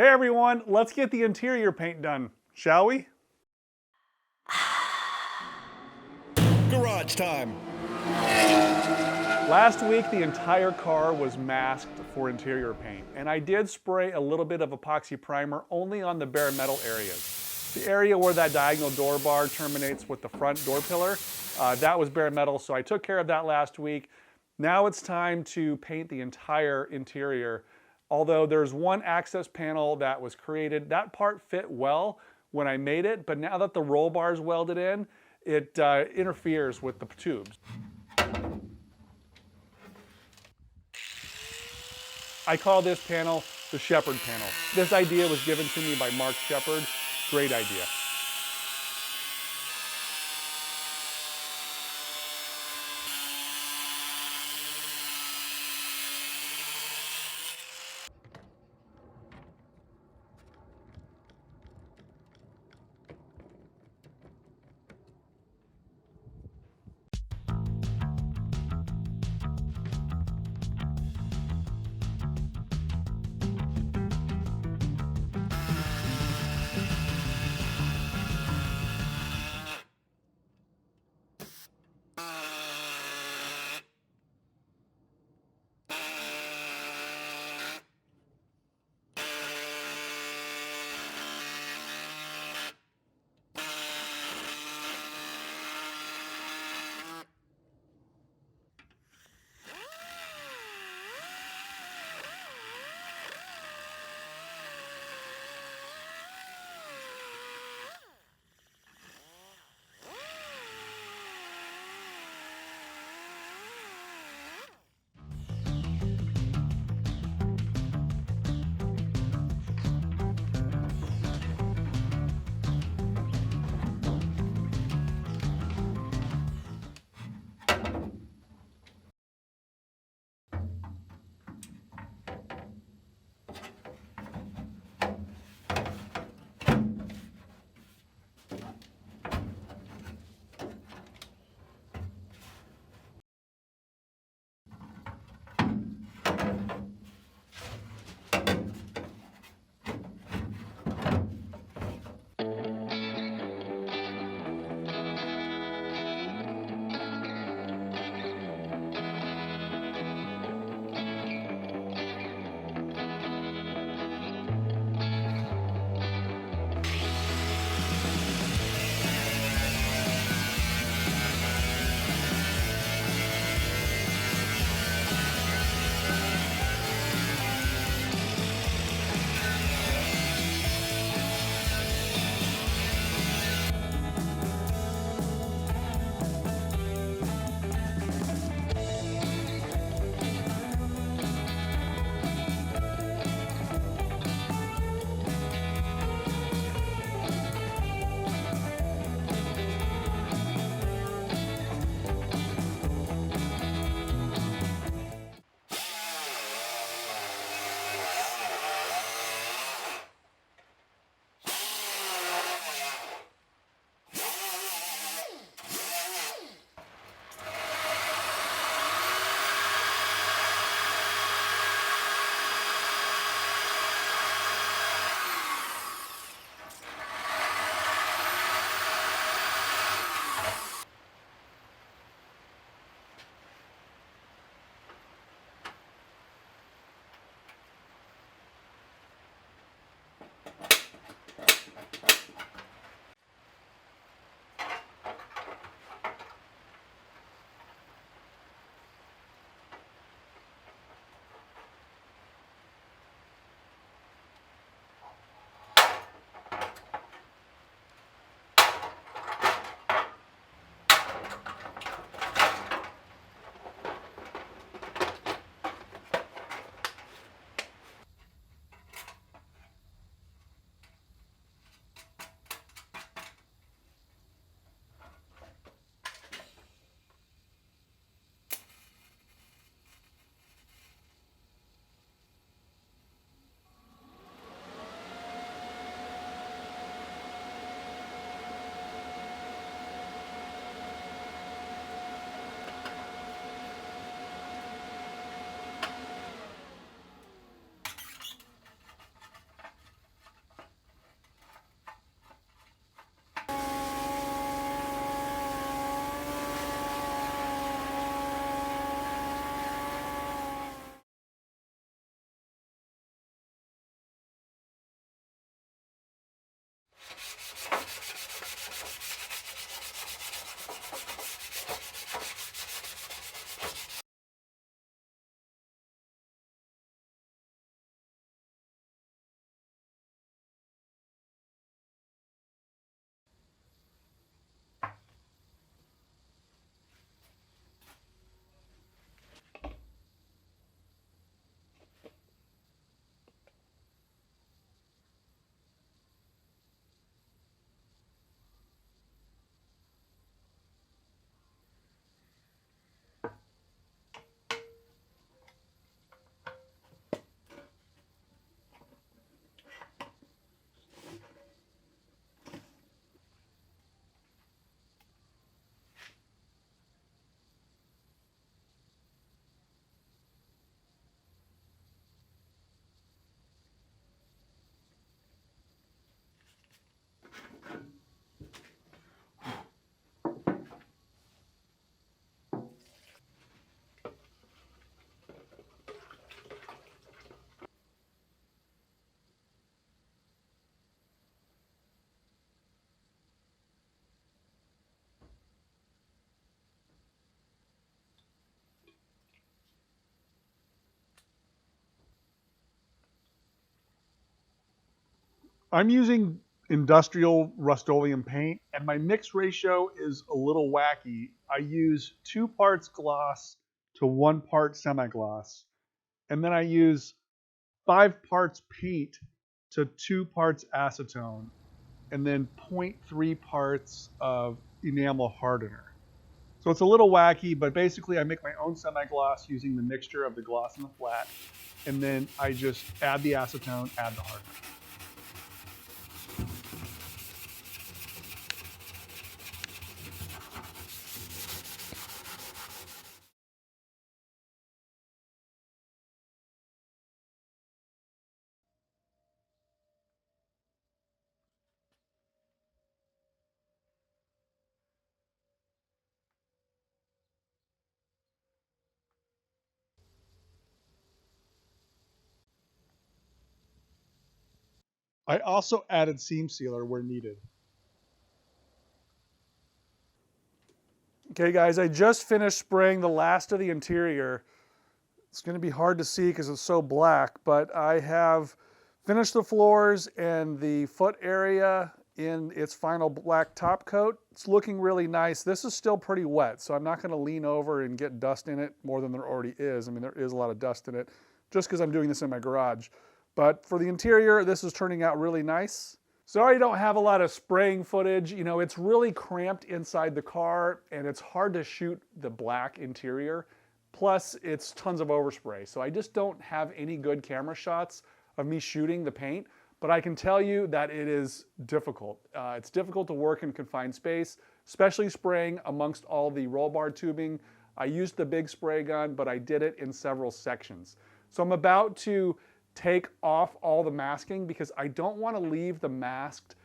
Hey everyone, let's get the interior paint done, shall we? Garage time. Last week, the entire car was masked for interior paint, and I did spray a little bit of epoxy primer only on the bare metal areas. The area where that diagonal door bar terminates with the front door pillar, that was bare metal, so I took care of that last week. Now it's time to paint the entire interior. Although there's one access panel that was created, that part fit well when I made it, but now that the roll bar is welded in, it interferes with the tubes. I call this panel the Shepherd panel. This idea was given to me by Mark Shepherd. Great idea. I'm using industrial Rust-Oleum paint, and my mix ratio is a little wacky. I use 2 parts gloss to 1 part semi-gloss, and then I use 5 parts paint to 2 parts acetone, and then 0.3 parts of enamel hardener. So it's a little wacky, but basically I make my own semi-gloss using the mixture of the gloss and the flat, and then I just add the acetone, add the hardener. I also added seam sealer where needed. Okay guys, I just finished spraying the last of the interior. It's going to be hard to see because it's so black, but I have finished the floors and the foot area in its final black top coat. It's looking really nice. This is still pretty wet, so I'm not going to lean over and get dust in it more than there already is. I mean, there is a lot of dust in it just because I'm doing this in my garage. But for the interior, this is turning out really nice. Sorry I don't have a lot of spraying footage. You know, it's really cramped inside the car and it's hard to shoot the black interior. Plus, it's tons of overspray. So I just don't have any good camera shots of me shooting the paint. But I can tell you that it is difficult. It's difficult to work in confined space, especially spraying amongst all the roll bar tubing. I used the big spray gun, but I did it in several sections. So I'm about to take off all the masking because I don't want to leave the masked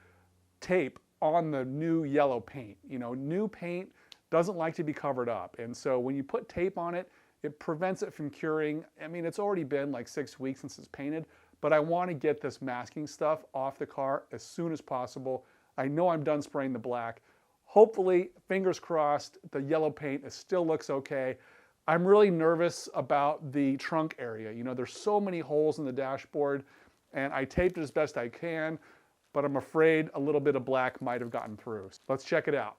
tape on the new yellow paint. You know, new paint doesn't like to be covered up. And so when you put tape on it, it prevents it from curing. I mean, it's already been like 6 weeks since it's painted, but I want to get this masking stuff off the car as soon as possible. I know I'm done spraying the black. Hopefully, fingers crossed, the yellow paint still looks okay. I'm really nervous about the trunk area. You know, there's so many holes in the dashboard, and I taped it as best I can, but I'm afraid a little bit of black might have gotten through. Let's check it out.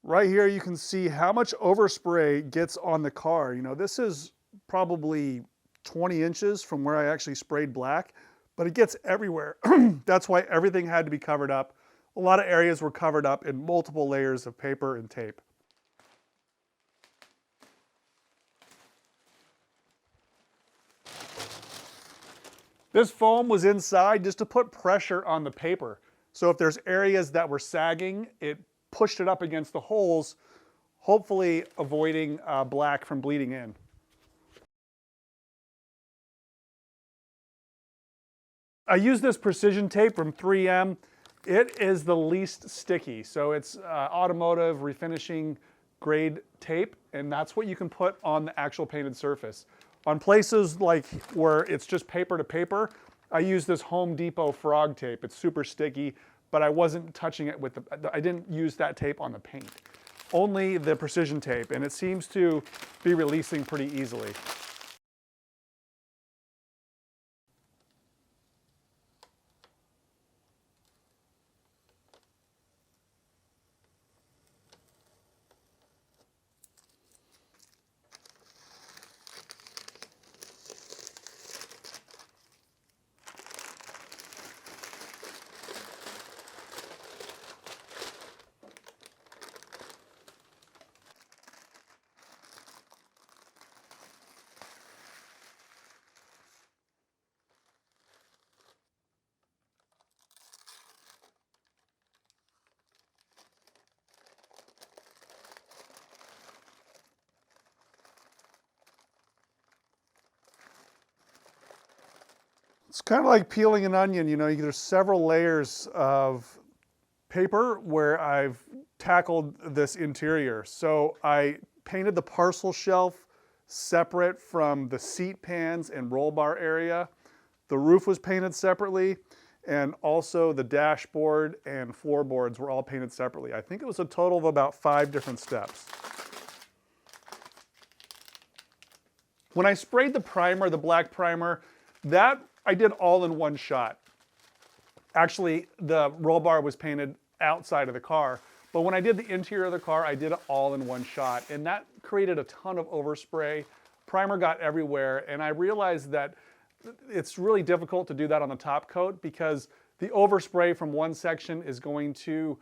Right here you can see how much overspray gets on the car. You know, this is probably 20 inches from where I actually sprayed black, but it gets everywhere. That's why everything had to be covered up. A lot of areas were covered up in multiple layers of paper and tape. This foam was inside just to put pressure on the paper. So if there's areas that were sagging, it pushed it up against the holes, hopefully avoiding black from bleeding in. I use this precision tape from 3M. It is the least sticky. So it's automotive refinishing grade tape, and that's what you can put on the actual painted surface. On places like where it's just paper to paper, I use this Home Depot frog tape. It's super sticky, but I wasn't touching it with I didn't use that tape on the paint. Only the precision tape, and it seems to be releasing pretty easily. It's kind of like peeling an onion, you know, there's several layers of paper where I've tackled this interior. So I painted the parcel shelf separate from the seat pans and roll bar area. The roof was painted separately, and also the dashboard and floorboards were all painted separately. I think it was a total of about 5 different steps. When I sprayed the primer, the black primer, that I did all in one shot. Actually, the roll bar was painted outside of the car. But when I did the interior of the car, I did it all in one shot. And that created a ton of overspray. Primer got everywhere. And I realized that it's really difficult to do that on the top coat because the overspray from one section is going to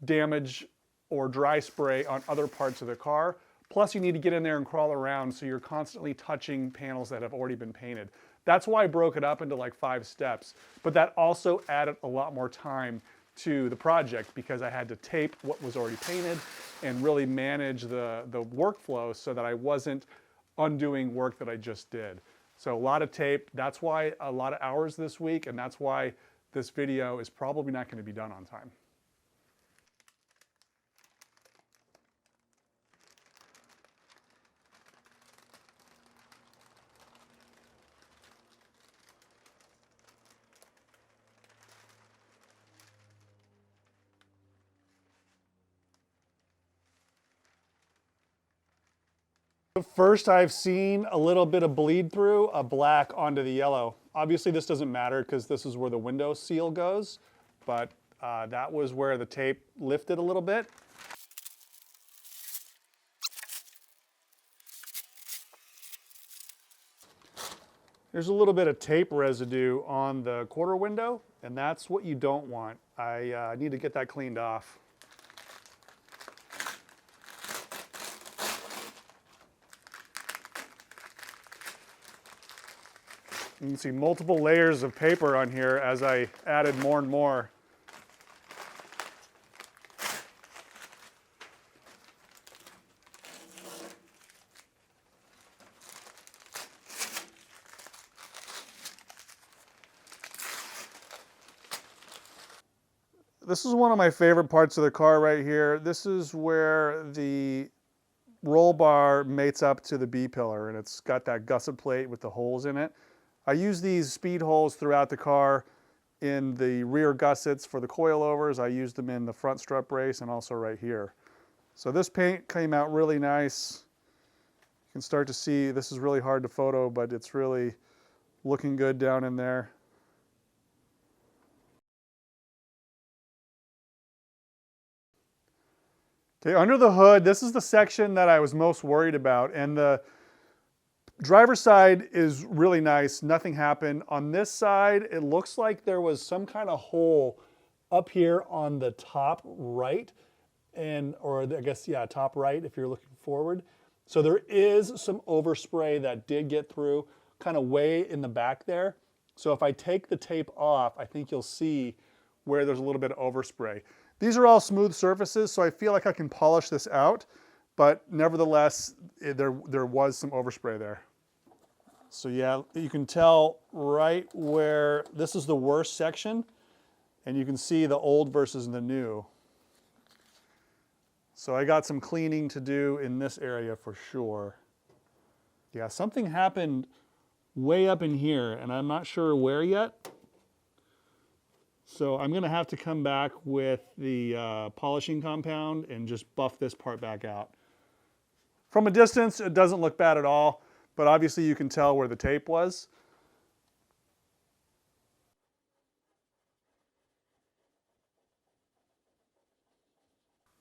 damage or dry spray on other parts of the car. Plus you need to get in there and crawl around, so you're constantly touching panels that have already been painted. That's why I broke it up into like 5 steps. But that also added a lot more time to the project because I had to tape what was already painted and really manage the workflow so that I wasn't undoing work that I just did. So a lot of tape, that's why a lot of hours this week, and that's why this video is probably not going to be done on time. First, I've seen a little bit of bleed through a black onto the yellow. Obviously this doesn't matter because this is where the window seal goes, but that was where the tape lifted a little bit. There's a little bit of tape residue on the quarter window, and that's what you don't want. I need to get that cleaned off. You can see multiple layers of paper on here as I added more and more. This is one of my favorite parts of the car right here. This is where the roll bar mates up to the B-pillar, and it's got that gusset plate with the holes in it. I use these speed holes throughout the car in the rear gussets for the coilovers. I use them in the front strut brace and also right here. So this paint came out really nice. You can start to see, this is really hard to photo, but it's really looking good down in there. Okay, under the hood, this is the section that I was most worried about, and the driver's side is really nice, nothing happened. On this side, it looks like there was some kind of hole up here on the top right, or I guess, yeah, top right if you're looking forward. So there is some overspray that did get through, kind of way in the back there. So if I take the tape off, I think you'll see where there's a little bit of overspray. These are all smooth surfaces, so I feel like I can polish this out. But nevertheless, there was some overspray there. So yeah, you can tell right where this is the worst section, and you can see the old versus the new. So I got some cleaning to do in this area for sure. Yeah, something happened way up in here, and I'm not sure where yet. So I'm gonna have to come back with the polishing compound and just buff this part back out. From a distance, it doesn't look bad at all, but obviously you can tell where the tape was.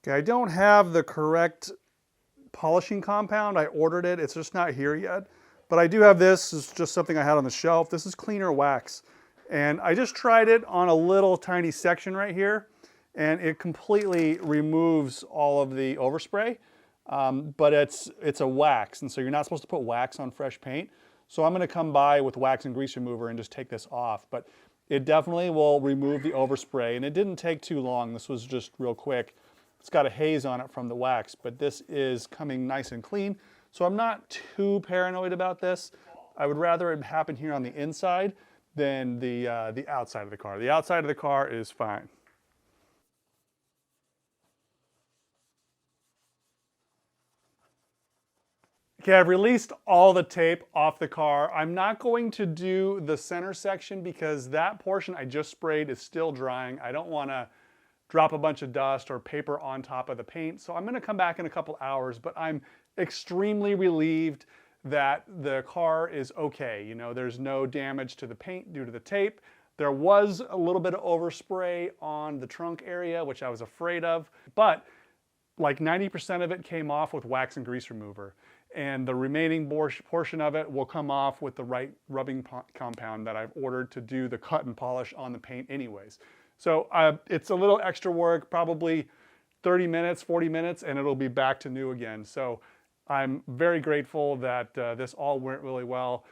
Okay, I don't have the correct polishing compound. I ordered it, it's just not here yet. But I do have this, it's just something I had on the shelf. This is cleaner wax. And I just tried it on a little tiny section right here, and it completely removes all of the overspray. But it's a wax, and so you're not supposed to put wax on fresh paint. So I'm going to come by with wax and grease remover and just take this off. But it definitely will remove the overspray, and it didn't take too long. This was just real quick. It's got a haze on it from the wax, but this is coming nice and clean. So I'm not too paranoid about this. I would rather it happen here on the inside than the outside of the car. The outside of the car is fine. Okay, I've released all the tape off the car. I'm not going to do the center section because that portion I just sprayed is still drying. I don't want to drop a bunch of dust or paper on top of the paint. So I'm going to come back in a couple hours, but I'm extremely relieved that the car is okay. You know, there's no damage to the paint due to the tape. There was a little bit of overspray on the trunk area, which I was afraid of, but like 90% of it came off with wax and grease remover. And the remaining portion of it will come off with the right rubbing compound that I've ordered to do the cut and polish on the paint anyways. So it's a little extra work, probably 30 minutes, 40 minutes, and it'll be back to new again. So I'm very grateful that this all went really well.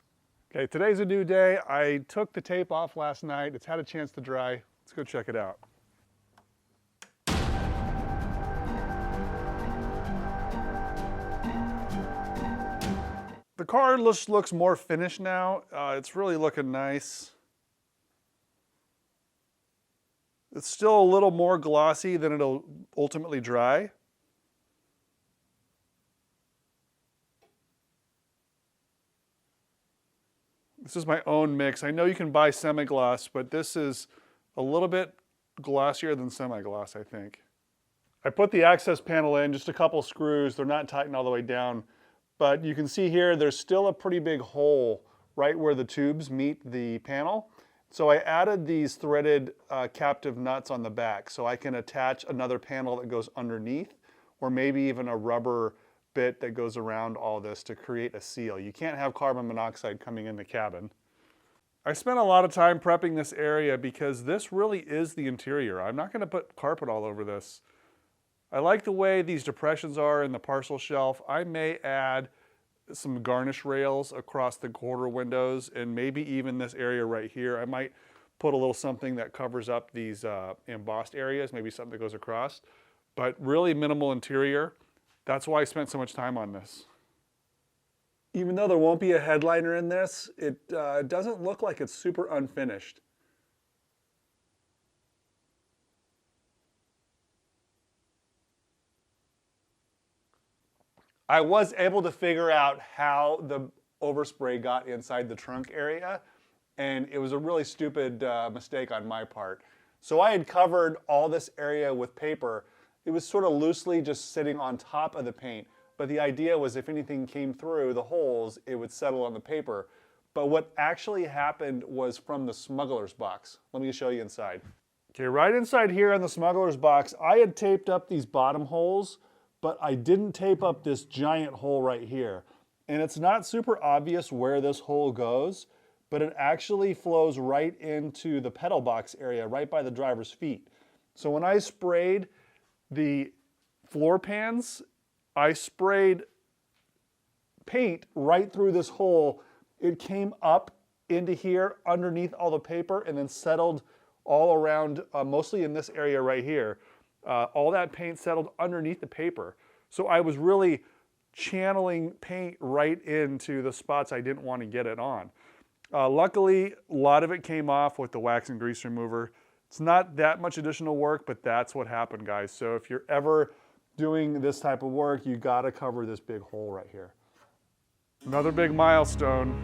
Okay, today's a new day. I took the tape off last night. It's had a chance to dry. Let's go check it out. The car looks more finished now. It's really looking nice. It's still a little more glossy than it'll ultimately dry. This is my own mix. I know you can buy semi-gloss, but this is a little bit glossier than semi-gloss, I think. I put the access panel in, just a couple screws. They're not tightened all the way down. But you can see here, there's still a pretty big hole right where the tubes meet the panel. So I added these threaded captive nuts on the back so I can attach another panel that goes underneath, or maybe even a rubber bit that goes around all this to create a seal. You can't have carbon monoxide coming in the cabin. I spent a lot of time prepping this area because this really is the interior. I'm not going to put carpet all over this. I like the way these depressions are in the parcel shelf. I may add some garnish rails across the quarter windows and maybe even this area right here. I might put a little something that covers up these embossed areas, maybe something that goes across, but really minimal interior. That's why I spent so much time on this. Even though there won't be a headliner in this, it doesn't look like it's super unfinished. I was able to figure out how the overspray got inside the trunk area, and it was a really stupid mistake on my part. So I had covered all this area with paper. It was sort of loosely just sitting on top of the paint, but the idea was if anything came through the holes, it would settle on the paper. But what actually happened was from the smuggler's box. Let me show you inside. Okay, right inside here on the smuggler's box, I had taped up these bottom holes, but I didn't tape up this giant hole right here. And it's not super obvious where this hole goes, but it actually flows right into the pedal box area, right by the driver's feet. So when I sprayed the floor pans, I sprayed paint right through this hole. It came up into here underneath all the paper and then settled all around, mostly in this area right here. All that paint settled underneath the paper. So I was really channeling paint right into the spots I didn't want to get it on. Luckily, a lot of it came off with the wax and grease remover. It's not that much additional work, but that's what happened, guys. So if you're ever doing this type of work, you gotta cover this big hole right here. Another big milestone.